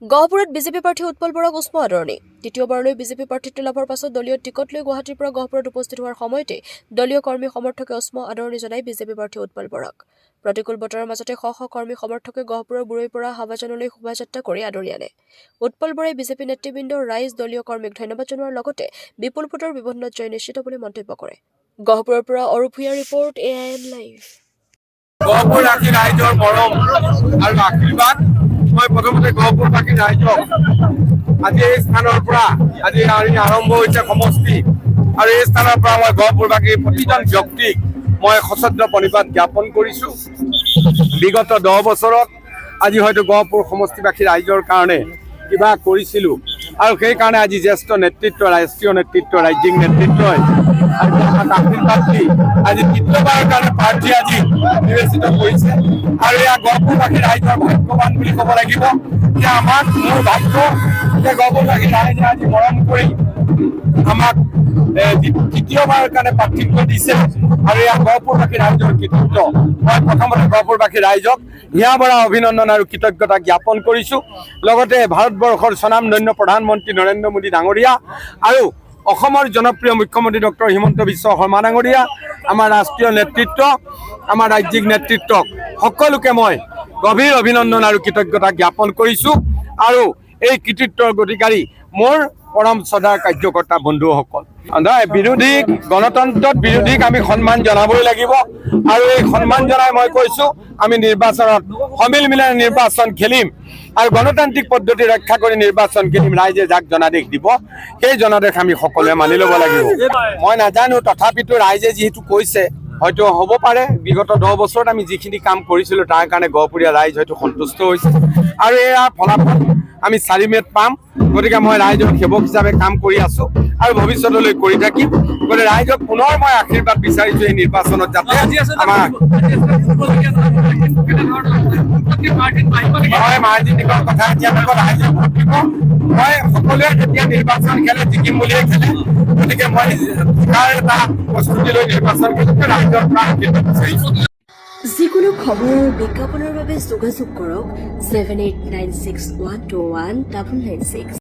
গহপুৰত বিজেপি প্ৰাৰ্থী উৎপল বৰাক উষ্ম আদৰণি। তৃতীয়বাৰলৈ বিজেপি প্ৰাৰ্থিত্ব লাভৰ পাছত দলীয় টিকট লৈ গুৱাহাটীৰ পৰা গহপুৰত উপস্থিত হোৱাৰ সময়তে দলীয় কৰ্মী সমৰ্থকে উষ্ম আদৰণি জনাই বিজেপি প্ৰাৰ্থী উৎপল বৰাক। প্ৰতিকূল বতৰৰ মাজতে শ শ কৰ্মী সমৰ্থকে গহপুৰৰ বুৰৈৰ পৰা হাৱাজানলৈ শোভাযাত্ৰা কৰি আদৰি আনে। উৎপল বৰাই বিজেপি নেতৃবৃন্দ ৰাইজ দলীয় কৰ্মীক ধন্যবাদ জনোৱাৰ লগতে বিপুল ভোটৰ ব্যৱধানত জয় নিশ্চিত বুলি মন্তব্য কৰে। গহপুৰৰ পৰা অৰূপ ভূঞাৰ ৰিপৰ্ট AIM লাইভ। গহপুৰবাসী ৰাইজৰ মৰম আৰু আশীৰ্বাদ মই প্ৰথমতে গহপুৰবাসী ৰাইজক আজি এই স্থানৰ পৰা আজি আৰম্ভ হৈছে সমষ্টি আৰু এই স্থানৰ পৰা মই গহপুৰবাসীৰ প্ৰতিজন ব্যক্তিক মই সশ্ৰদ্ধ প্ৰণিপাত জ্ঞাপন কৰিছোঁ। বিগত 10 বছৰত আজি হয়তো গহপুৰ সমষ্টিবাসী ৰাইজৰ কাৰণে কিবা কৰিছিলোঁ আৰু সেইকাৰণে আজি জ্যেষ্ঠ নেতৃত্ব, ৰাষ্ট্ৰীয় নেতৃত্ব, ৰাজ্যিক নেতৃত্বই আশীৰ্বাদ দি আজি তৃতীয়বাৰৰ কাৰণে প্ৰাৰ্থী আজি নিৰ্বাচিত কৰিছে আৰু এয়া গহপুৰবাসী ৰাইজৰ ভাগ্যৱান বুলি ক'ব লাগিব যে আমাক মোৰ ভাগ্য যে গহপুৰবাসী ৰাইজে আজি মৰম কৰি আমাক তৃতীয়বাৰৰ কাৰণে প্ৰাৰ্থিত্ব দিছে আৰু এয়া গহপুৰবাসী ৰাইজৰ কৃতিত্ব। মই প্ৰথমতে গহপুৰবাসী ৰাইজক হিয়া ভৰা অভিনন্দন আৰু কৃতজ্ঞতা জ্ঞাপন কৰিছোঁ। লগতে ভাৰতবৰ্ষৰ স্বনামধন্য প্ৰধানমন্ত্ৰী নৰেন্দ্ৰ মোদী ডাঙৰীয়া আৰু অসমৰ জনপ্ৰিয় মুখ্যমন্ত্ৰী ডক্টৰ হিমন্ত বিশ্ব শৰ্মা ডাঙৰীয়া, আমাৰ ৰাষ্ট্ৰীয় নেতৃত্ব, আমাৰ ৰাজ্যিক নেতৃত্বক সকলোকে মই গভীৰ অভিনন্দন আৰু কৃতজ্ঞতা জ্ঞাপন কৰিছোঁ। আৰু এই কৃতিত্বৰ অধিকাৰী মোৰ পৰম শ্ৰদ্ধাৰ কাৰ্যকৰ্তা বন্ধুসকল, বিৰোধীক গণতন্ত্ৰত বিৰোধীক আমি সন্মান জনাবই লাগিব আৰু এই সন্মান জনাই মই কৈছোঁ আমি নিৰ্বাচনত সমিল মিলেৰে নিৰ্বাচন খেলিম আৰু গণতান্ত্ৰিক পদ্ধতি ৰক্ষা কৰি নিৰ্বাচন খেলিম। ৰাইজে যাক জনাদেশ দিব সেই জনাদেশ আমি সকলোৱে মানি ল'ব লাগিব। মই নাজানো, তথাপিতো ৰাইজে যিহেতু কৈছে হয়তো হ'ব পাৰে বিগত 10 বছৰত আমি যিখিনি কাম কৰিছিলোঁ তাৰ কাৰণে গহপুৰীয়া ৰাইজ হয়তো সন্তুষ্ট হৈছে আৰু এয়া ফলাফল আমি 4 মে'ত পাম। গতিকে মই ৰাইজৰ সেৱক হিচাপে কাম কৰি আছোঁ আৰু ভৱিষ্যতলৈ কৰি থাকিম। গতিকে ৰাইজক পুনৰ মই আশীৰ্বাদ বিচাৰিছোঁ এই নিৰ্বাচনত যাতে আমাৰ মই মাৰ্জিনিকৰ কথা এতিয়া ৰাইজে ভোট দিব। মই সকলোৱে যেতিয়া নিৰ্বাচন খেলে জিকিম বুলিয়ে খেলে, গতিকে মই জিকাৰ এটা প্ৰস্তুতি লৈ নিৰ্বাচন খেলোতে ৰাইজৰ পৰা আশীৰ্বাদ বিচাৰিছোঁ। যিকোনো খবৰ আৰু বিজ্ঞাপনৰ বাবে যোগাযোগ কৰক 7896121996।